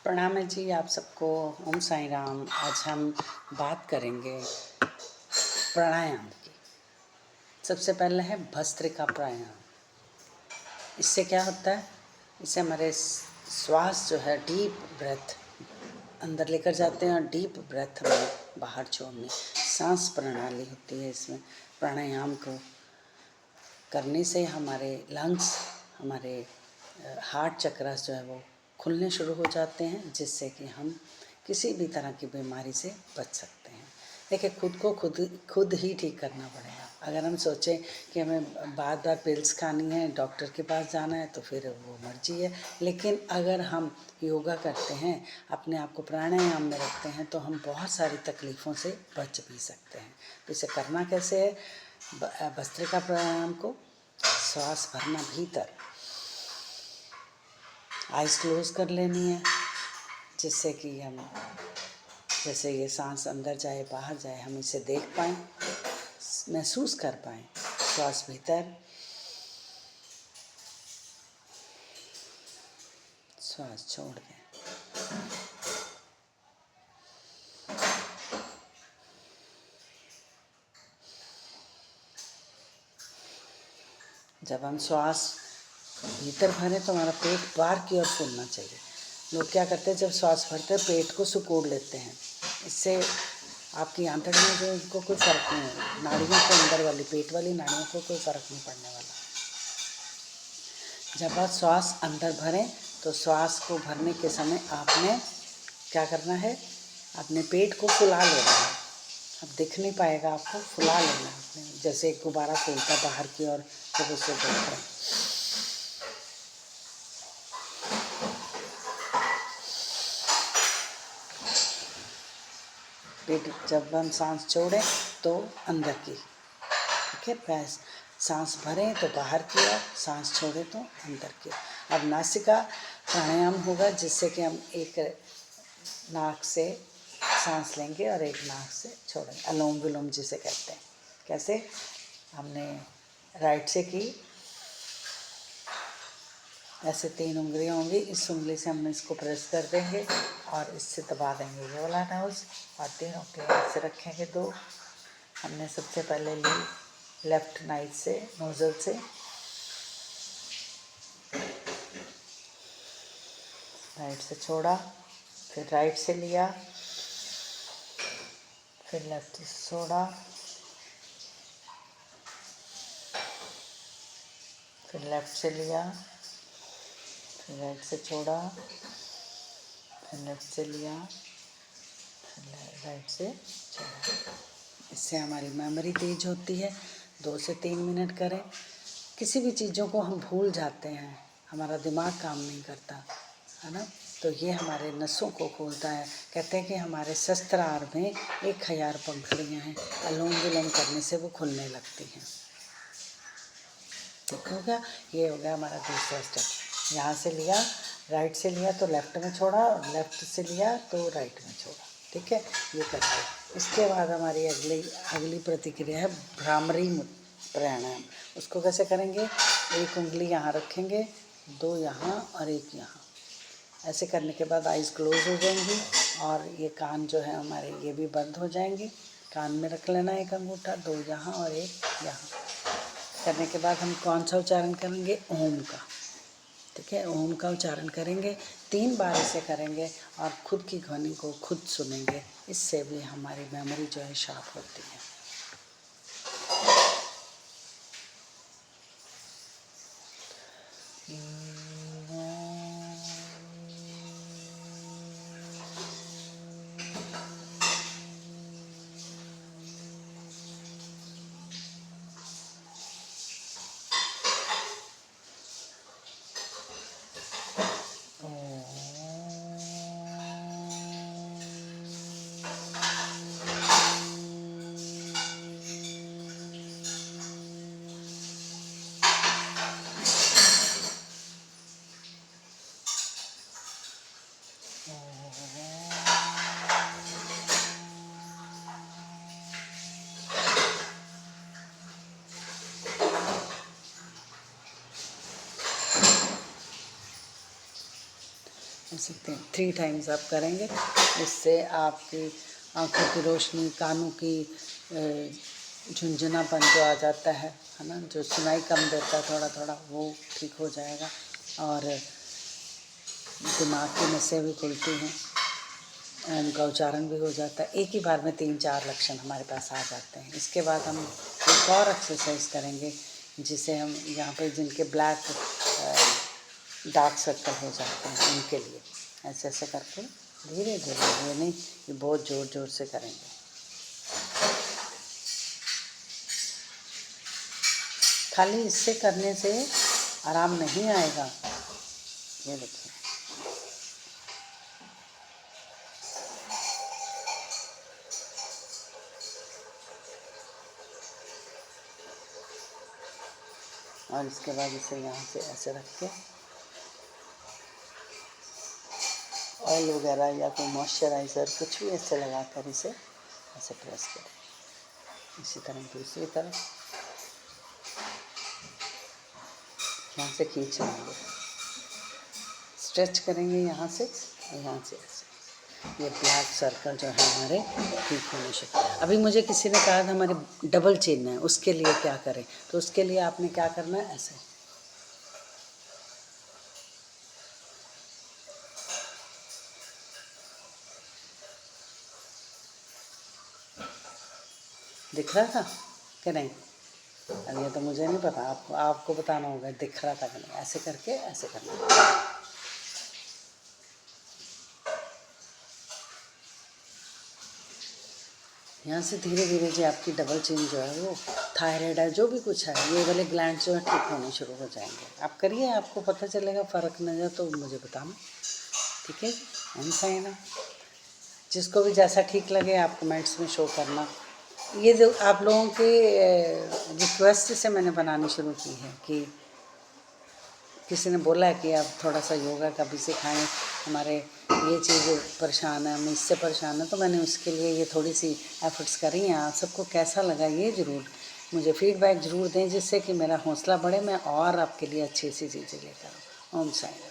प्रणाम है जी आप सबको। ओम साई राम। आज हम बात करेंगे प्राणायाम की। सबसे पहले है भस्त्रिका प्राणायाम। इससे क्या होता है, इससे हमारे श्वास जो है डीप ब्रेथ अंदर लेकर जाते हैं और डीप ब्रेथ में बाहर छोड़ने, सांस प्रणाली होती है। इसमें प्राणायाम को करने से हमारे लंग्स, हमारे हार्ट चक्रास जो है वो खुलने शुरू हो जाते हैं, जिससे कि हम किसी भी तरह की बीमारी से बच सकते हैं। देखिए, खुद को खुद ही ठीक करना पड़ेगा। अगर हम सोचें कि हमें बार बार पिल्स खानी है, डॉक्टर के पास जाना है, तो फिर वो मर्जी है। लेकिन अगर हम योगा करते हैं, अपने आप को प्राणायाम में रखते हैं, तो हम बहुत सारी तकलीफ़ों से बच भी सकते हैं। तो इसे करना कैसे है? भस्त्रिका प्राणायाम को श्वास भरना भीतर, आइज़ क्लोज कर लेनी है, जिससे कि हम जैसे ये सांस अंदर जाए बाहर जाए हम इसे देख पाएँ, महसूस कर पाएँ। श्वास भीतर, श्वास छोड़ दें। जब हम श्वास भीतर भरें तो हमारा पेट बाहर की ओर फूलना चाहिए। लोग क्या करते हैं, जब श्वास भरते हैं पेट को सिकोड़ लेते हैं। इससे आपकी आंतड़ियों जो उनको कोई फ़र्क नहीं है, नाड़ियों को अंदर वाली पेट वाली नाड़ियों को कोई फ़र्क नहीं पड़ने वाला। जब आप श्वास अंदर भरें तो श्वास को भरने के समय आपने क्या करना है, अपने पेट को फुला लेना है। अब दिख नहीं पाएगा आपको, फुला लेना है आपने, जैसे एक गुब्बारा फूलता बाहर की ओर जब उसे देख रहे हैं। पेट जब हम सांस छोड़ें तो अंदर की, ठीक है, पैस सांस भरें तो बाहर की ओर, सांस छोड़ें तो अंदर की ओर। अब नासिका प्राणायाम होगा, जिससे कि हम एक नाक से सांस लेंगे और एक नाक से छोड़ेंगे, अनुलोम विलोम जिसे कहते हैं। कैसे? हमने राइट से की, ऐसे 3 उंगलियां होंगी, इस उंगली से हम इसको प्रेस कर देंगे और इससे दबा देंगे ये वाला नोज़, और 3 उंगलियां ऐसे रखेंगे 2। हमने सबसे पहले ली लेफ्ट नाइट से, नोज़ल से, राइट से छोड़ा, फिर राइट से लिया, फिर लेफ्ट से छोड़ा, फिर लेफ्ट से लिया, फिर राइट से छोड़ा, फिर लेफ्ट से लिया, फिर राइट से छोड़ा। इससे हमारी मेमोरी तेज होती है। 2 से 3 मिनट करें। किसी भी चीज़ों को हम भूल जाते हैं, हमारा दिमाग काम नहीं करता है ना, तो ये हमारे नसों को खोलता है। कहते हैं कि हमारे शस्त्रार में 1000 पंखुड़ियाँ हैं, अनुलोम विलोम करने से वो खुलने लगती हैं। ठीक हो गया? ये हो गया हमारा दूसरा स्टेप। यहाँ से लिया, राइट से लिया तो लेफ्ट में छोड़ा, और लेफ्ट से लिया तो राइट में छोड़ा। ठीक है, ये करते। इसके बाद हमारी अगली प्रतिक्रिया है भ्रामरी प्राणायाम। उसको कैसे करेंगे? एक उंगली यहाँ रखेंगे, 2 यहाँ और 1 यहाँ। ऐसे करने के बाद आइज़ क्लोज हो जाएंगी और ये कान जो है हमारे ये भी बंद हो जाएंगे। कान में रख लेना एक अंगूठा, 2 यहाँ और 1 यहाँ। करने के बाद हम कौन सा उच्चारण करेंगे? ओम का। ठीक है, ओम का उच्चारण करेंगे, 3 बार इसे करेंगे और खुद की ध्वनि को खुद सुनेंगे। इससे भी हमारी मेमोरी जो है शार्प होती है। ऐसे 3 टाइम्स आप करेंगे, इससे आपकी आँखों की रोशनी, कानों की झुंझुनापन जो आ जाता है ना, जो सुनाई कम देता है थोड़ा थोड़ा, वो ठीक हो जाएगा। और दिमाग की नसें भी खुलती हैं, उनका उच्चारण भी हो जाता है। एक ही बार में 3-4 लक्षण हमारे पास आ जाते हैं। इसके बाद हम एक और एक्सरसाइज करेंगे, जिसे हम यहाँ पे जिनके ब्लैक डार्क सर्कल हो जाते हैं उनके लिए ऐसे ऐसे करके धीरे धीरे, ये नहीं कि बहुत ज़ोर ज़ोर से करेंगे। खाली इससे करने से आराम नहीं आएगा। ये देखिए, और इसके बाद इसे यहाँ से ऐसे रख के ऑयल वगैरह या कोई मॉइस्चराइज़र कुछ भी ऐसे लगाकर इसे ऐसे प्रेस करें। इसी तरह दूसरी तरफ यहाँ से खींच लेंगे, स्ट्रेच करेंगे यहाँ से और यहाँ से ऐसे। ये ब्लैक सर्कल जो है हमारे ठीक होने से। अभी मुझे किसी ने कहा था हमारे डबल चिन्ह है, उसके लिए क्या करें, तो उसके लिए आपने क्या करना है, ऐसे दिख रहा था कि नहीं? अब ये तो मुझे नहीं पता, आपको बताना होगा दिख रहा था कि नहीं। ऐसे करके ऐसे करना। यहाँ से धीरे धीरे जो आपकी डबल चिन जो है, वो थायराइड है, जो भी कुछ है, ये वाले ग्लैंड जो है ठीक होने शुरू हो जाएंगे। आप करिए, आपको पता चलेगा, फ़र्क न जाए तो मुझे बताना, ठीक है? हम सही ना, जिसको भी जैसा ठीक लगे आप कमेंट्स में शो करना। ये जो आप लोगों के रिक्वेस्ट से मैंने बनानी शुरू की है कि किसी ने बोला है कि आप थोड़ा सा योगा का भी सिखाएं, हमारे ये चीज़ परेशान है, हम इससे परेशान हैं, तो मैंने उसके लिए ये थोड़ी सी एफर्ट्स करी हैं। आप सबको कैसा लगा ये ज़रूर मुझे फीडबैक ज़रूर दें, जिससे कि मेरा हौसला बढ़े, मैं और आपके लिए अच्छी सी चीज़ें लेकर आऊँ। ओम साईं।